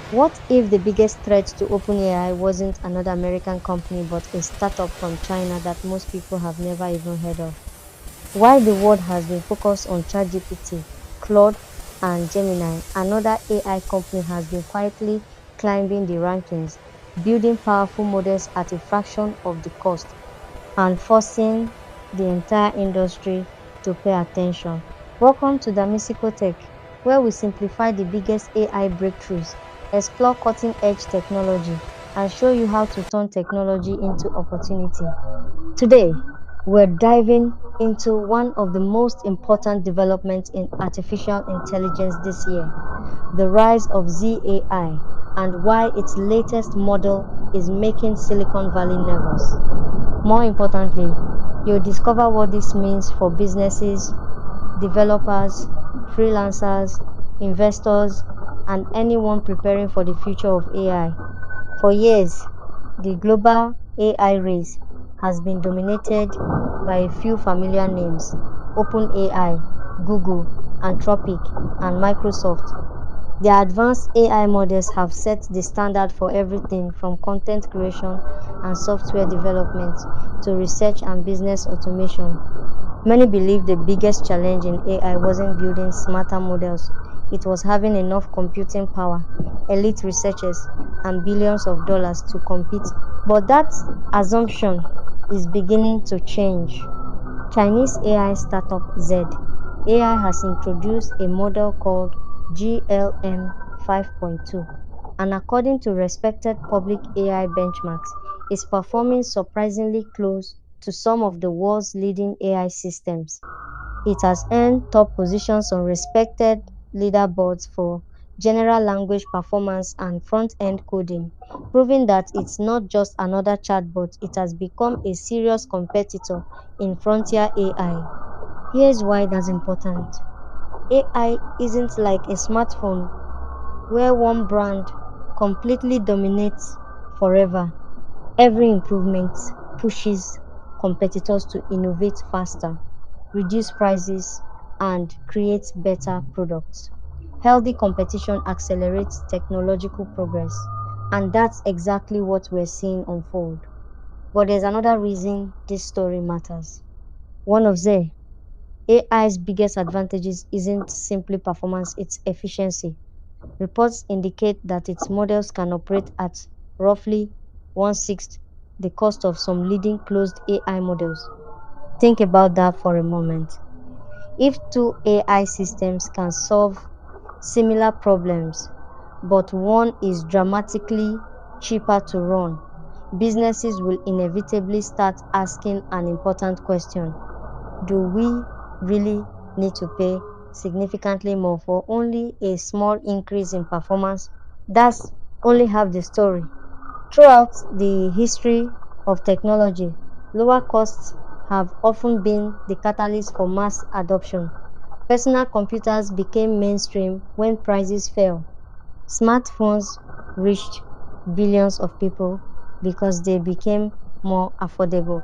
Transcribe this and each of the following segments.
What if the biggest threat to OpenAI wasn't another American company but a startup from China that most people have never even heard of? While the world has been focused on ChatGPT, Claude, and Gemini, another AI company has been quietly climbing the rankings, building powerful models at a fraction of the cost and forcing the entire industry to pay attention. Welcome to DAMISICOTECH, where we simplify the biggest AI breakthroughs, explore cutting edge technology, and show you how to turn technology into opportunity. Today, we're diving into one of the most important developments in artificial intelligence this year, the rise of Z.AI and why its latest model is making Silicon Valley nervous. More importantly, you'll discover what this means for businesses, developers, freelancers, investors, and anyone preparing for the future of AI. For years, the global AI race has been dominated by a few familiar names: OpenAI, Google, Anthropic, and Microsoft. Their advanced AI models have set the standard for everything from content creation and software development to research and business automation. Many believe the biggest challenge in AI wasn't building smarter models, it was having enough computing power, elite researchers, and billions of dollars to compete. But that assumption is beginning to change. Chinese AI startup Z.AI has introduced a model called GLM 5.2, and according to respected public AI benchmarks, is performing surprisingly close to some of the world's leading AI systems. It has earned top positions on respected leaderboards for general language performance and front-end coding, proving that it's not just another chatbot, it has become a serious competitor in frontier AI. Here's why that's important. AI isn't like a smartphone where one brand completely dominates forever. Every improvement pushes competitors to innovate faster, reduce prices, and create better products. Healthy competition accelerates technological progress, and that's exactly what we're seeing unfold. But there's another reason this story matters. One of the AI's biggest advantages isn't simply performance, it's efficiency. Reports indicate that its models can operate at roughly one-sixth the cost of some leading closed AI models. Think about that for a moment. If two AI systems can solve similar problems, but one is dramatically cheaper to run, businesses will inevitably start asking an important question: do we really need to pay significantly more for only a small increase in performance? That's only half the story. Throughout the history of technology, lower costs have often been the catalyst for mass adoption. Personal computers became mainstream when prices fell. Smartphones reached billions of people because they became more affordable.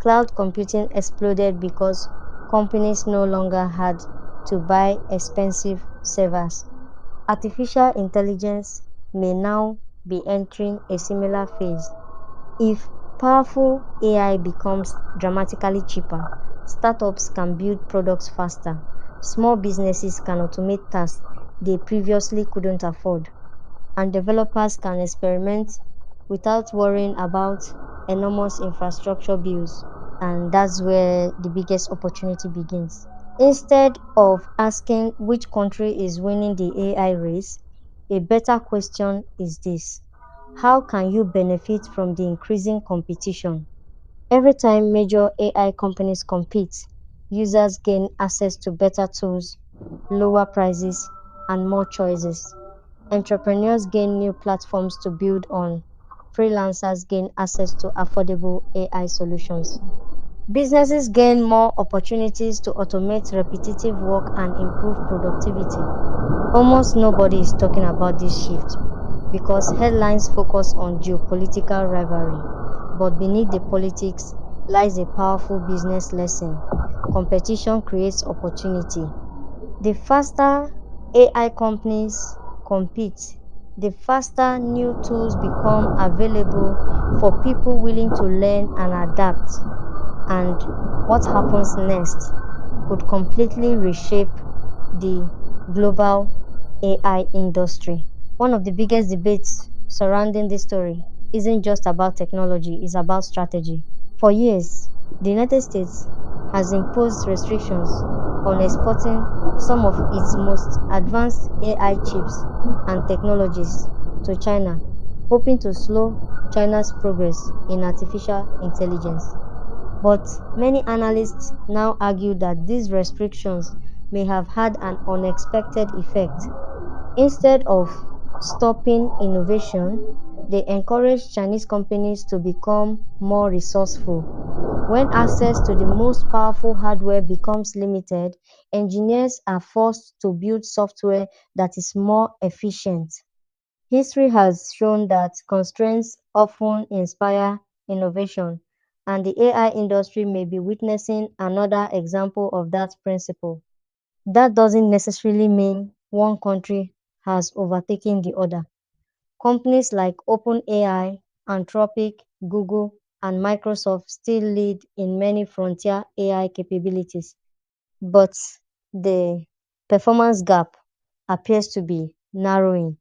Cloud computing exploded because companies no longer had to buy expensive servers. Artificial intelligence may now be entering a similar phase. If powerful AI becomes dramatically cheaper, startups can build products faster, small businesses can automate tasks they previously couldn't afford, and developers can experiment without worrying about enormous infrastructure bills. And that's where the biggest opportunity begins. Instead of asking which country is winning the AI race, a better question is this: how can you benefit from the increasing competition? Every time major AI companies compete, users gain access to better tools, lower prices, and more choices. Entrepreneurs gain new platforms to build on. Freelancers gain access to affordable AI solutions. Businesses gain more opportunities to automate repetitive work and improve productivity. Almost nobody is talking about this shift because headlines focus on geopolitical rivalry. But beneath the politics lies a powerful business lesson. Competition creates opportunity. The faster AI companies compete, the faster new tools become available for people willing to learn and adapt. And what happens next could completely reshape the global AI industry. One of the biggest debates surrounding this story isn't just about technology, it's about strategy. For years, the United States has imposed restrictions on exporting some of its most advanced AI chips and technologies to China, hoping to slow China's progress in artificial intelligence. But many analysts now argue that these restrictions may have had an unexpected effect. Instead of stopping innovation, they encourage Chinese companies to become more resourceful. When access to the most powerful hardware becomes limited, engineers are forced to build software that is more efficient. History has shown that constraints often inspire innovation, and the AI industry may be witnessing another example of that principle. That doesn't necessarily mean one country has overtaken the other. Companies like OpenAI, Anthropic, Google, and Microsoft still lead in many frontier AI capabilities, but the performance gap appears to be narrowing,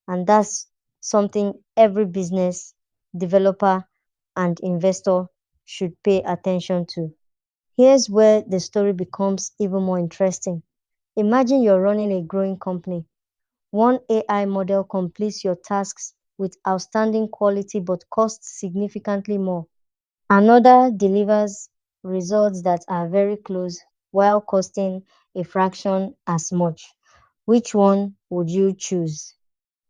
and that's something every business, developer, and investor should pay attention to. Here's where the story becomes even more interesting. Imagine you're running a growing company. One AI model completes your tasks with outstanding quality but costs significantly more. Another delivers results that are very close while costing a fraction as much. Which one would you choose?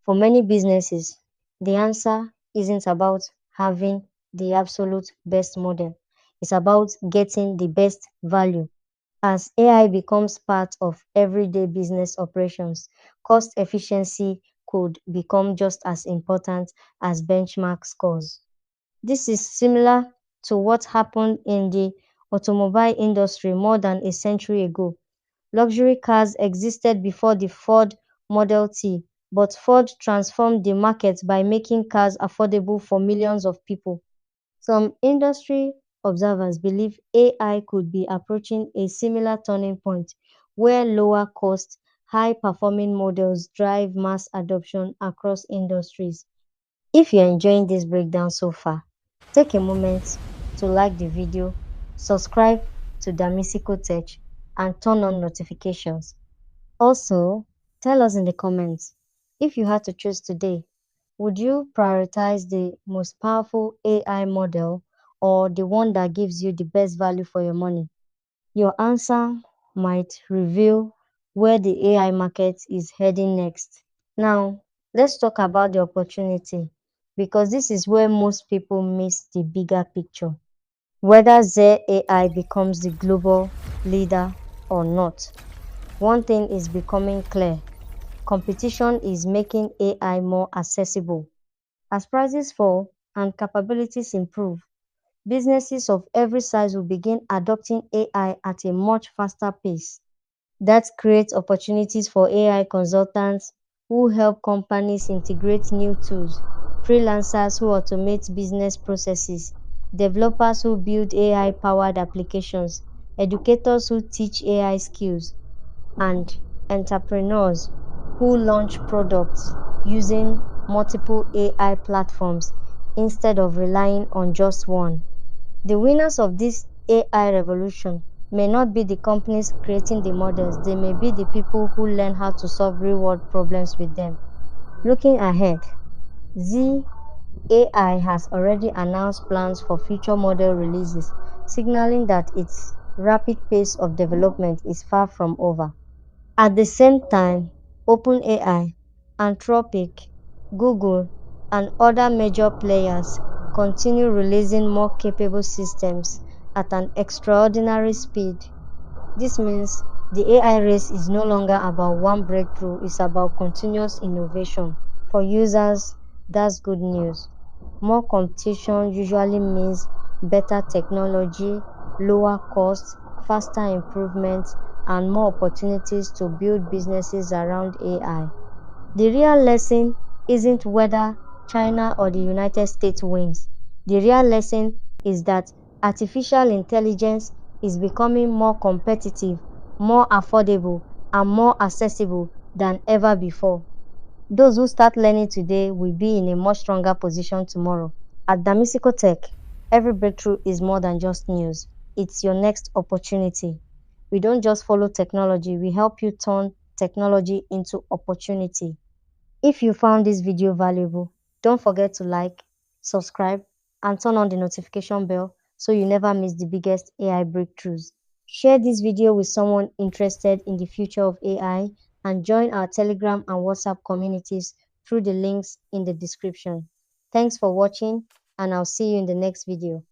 For many businesses, the answer isn't about having the absolute best model. It's about getting the best value. As AI becomes part of everyday business operations, cost efficiency could become just as important as benchmark scores. This is similar to what happened in the automobile industry more than a century ago. Luxury cars existed before the Ford Model T, but Ford transformed the market by making cars affordable for millions of people. Some industry observers believe AI could be approaching a similar turning point where lower cost, high performing models drive mass adoption across industries. If you're enjoying this breakdown so far, take a moment to like the video, subscribe to DAMISICOTECH, and turn on notifications. Also, tell us in the comments, if you had to choose today, would you prioritize the most powerful AI model or the one that gives you the best value for your money? Your answer might reveal where the AI market is heading next. Now, let's talk about the opportunity because this is where most people miss the bigger picture. Whether Z.AI becomes the global leader or not, one thing is becoming clear. Competition is making AI more accessible. As prices fall and capabilities improve, businesses of every size will begin adopting AI at a much faster pace. That creates opportunities for AI consultants who help companies integrate new tools, freelancers who automate business processes, developers who build AI powered applications, educators who teach AI skills, and entrepreneurs who launch products using multiple AI platforms instead of relying on just one. The winners of this AI revolution may not be the companies creating the models, they may be the people who learn how to solve real world problems with them. Looking ahead, Z.AI has already announced plans for future model releases, signaling that its rapid pace of development is far from over. At the same time, OpenAI, Anthropic, Google, and other major players continue releasing more capable systems at an extraordinary speed. This means the AI race is no longer about one breakthrough, it's about continuous innovation. For users, that's good news. More competition usually means better technology, lower costs, faster improvements, and more opportunities to build businesses around AI. The real lesson isn't whether China or the United States wins. The real lesson is that artificial intelligence is becoming more competitive, more affordable, and more accessible than ever before. Those who start learning today will be in a much stronger position tomorrow. At Damisicotech, every breakthrough is more than just news. It's your next opportunity. We don't just follow technology, we help you turn technology into opportunity. If you found this video valuable, don't forget to like, subscribe, and turn on the notification bell so you never miss the biggest AI breakthroughs. Share this video with someone interested in the future of AI and join our Telegram and WhatsApp communities through the links in the description. Thanks for watching, and I'll see you in the next video.